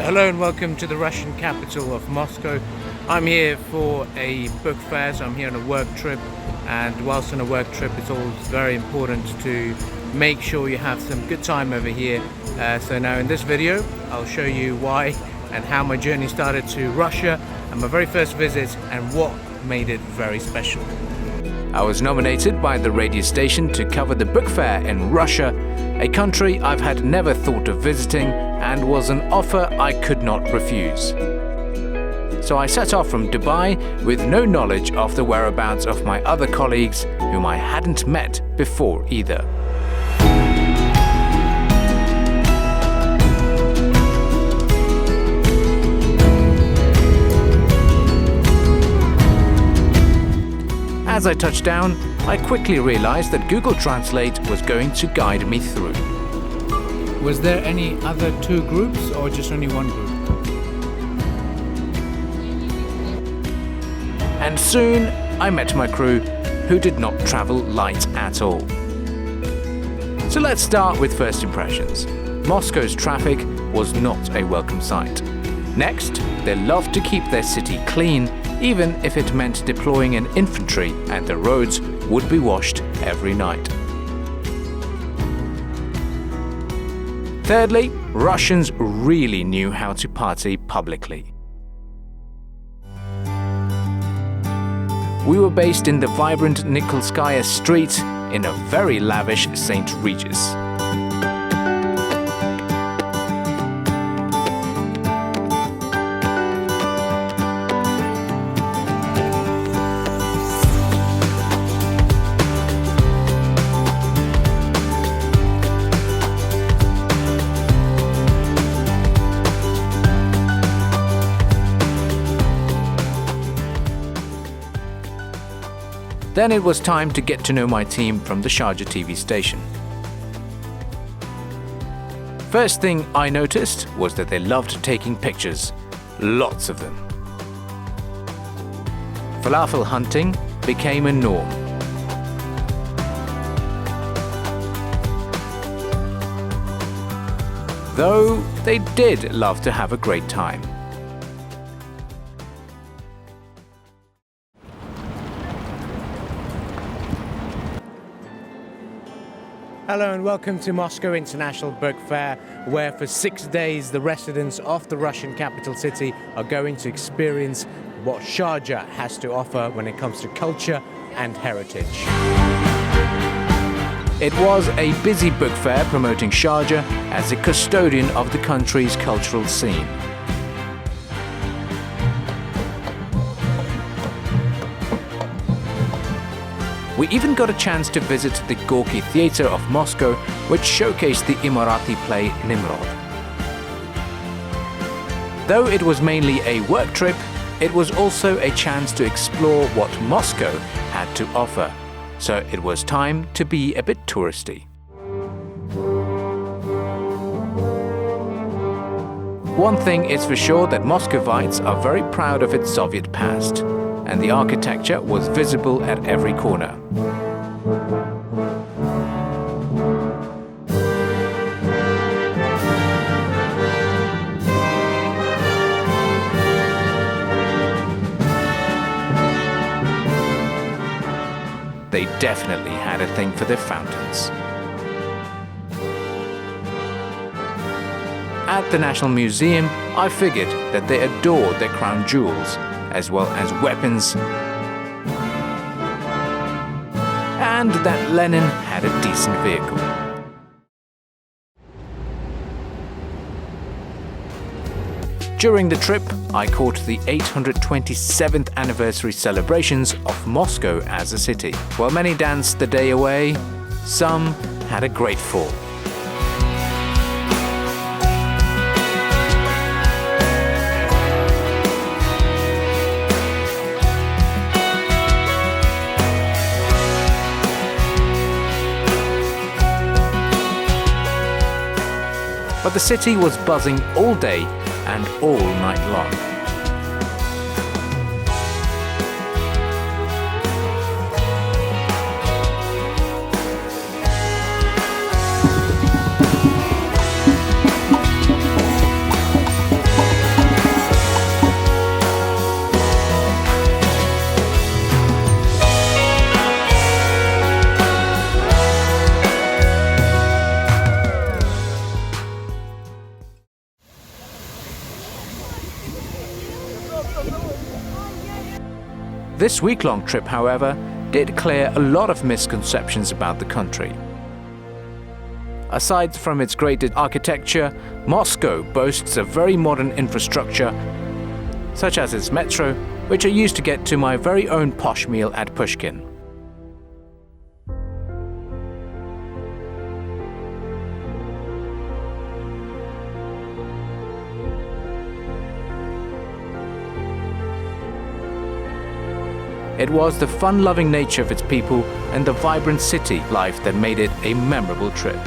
Hello and welcome to the Russian capital of Moscow. I'm here for a book fair, so I'm here on a work trip, and whilst on a work trip it's always very important to make sure you have some good time over here. So now in this video I'll show you why and how my journey started to Russia and my very first visit and what made it very special. I was nominated by the radio station to cover the book fair in Russia, a country I've had never thought of visiting, and was an offer I could not refuse. So I set off from Dubai with no knowledge of the whereabouts of my other colleagues whom I hadn't met before either. As I touched down, I quickly realized that Google Translate was going to guide me through. Was there any other two groups or just only one group? And soon I met my crew, who did not travel light at all. So let's start with first impressions. Moscow's traffic was not a welcome sight. Next, they loved to keep their city clean, even if it meant deploying an infantry and the roads would be washed every night. Thirdly, Russians really knew how to party publicly. We were based in the vibrant Nikolskaya Street in a very lavish St. Regis. Then it was time to get to know my team from the Sharjah TV station. First thing I noticed was that they loved taking pictures, lots of them. Falafel hunting became a norm. Though they did love to have a great time. Hello and welcome to Moscow International Book Fair, where for 6 days the residents of the Russian capital city are going to experience what Sharjah has to offer when it comes to culture and heritage. It was a busy book fair promoting Sharjah as a custodian of the country's cultural scene. We even got a chance to visit the Gorky Theatre of Moscow, which showcased the Emirati play Nimrod. Though it was mainly a work trip, it was also a chance to explore what Moscow had to offer. So it was time to be a bit touristy. One thing is for sure, that Muscovites are very proud of its Soviet past, and the architecture was visible at every corner. They definitely had a thing for their fountains. At the National Museum, I figured that they adored their crown jewels, as well as weapons, and that Lenin had a decent vehicle. During the trip, I caught the 827th anniversary celebrations of Moscow as a city. While many danced the day away, some had a great fall. But the city was buzzing all day and all night long. This week-long trip, however, did clear a lot of misconceptions about the country. Aside from its great architecture, Moscow boasts a very modern infrastructure, such as its metro, which I used to get to my very own posh meal at Pushkin. It was the fun-loving nature of its people and the vibrant city life that made it a memorable trip.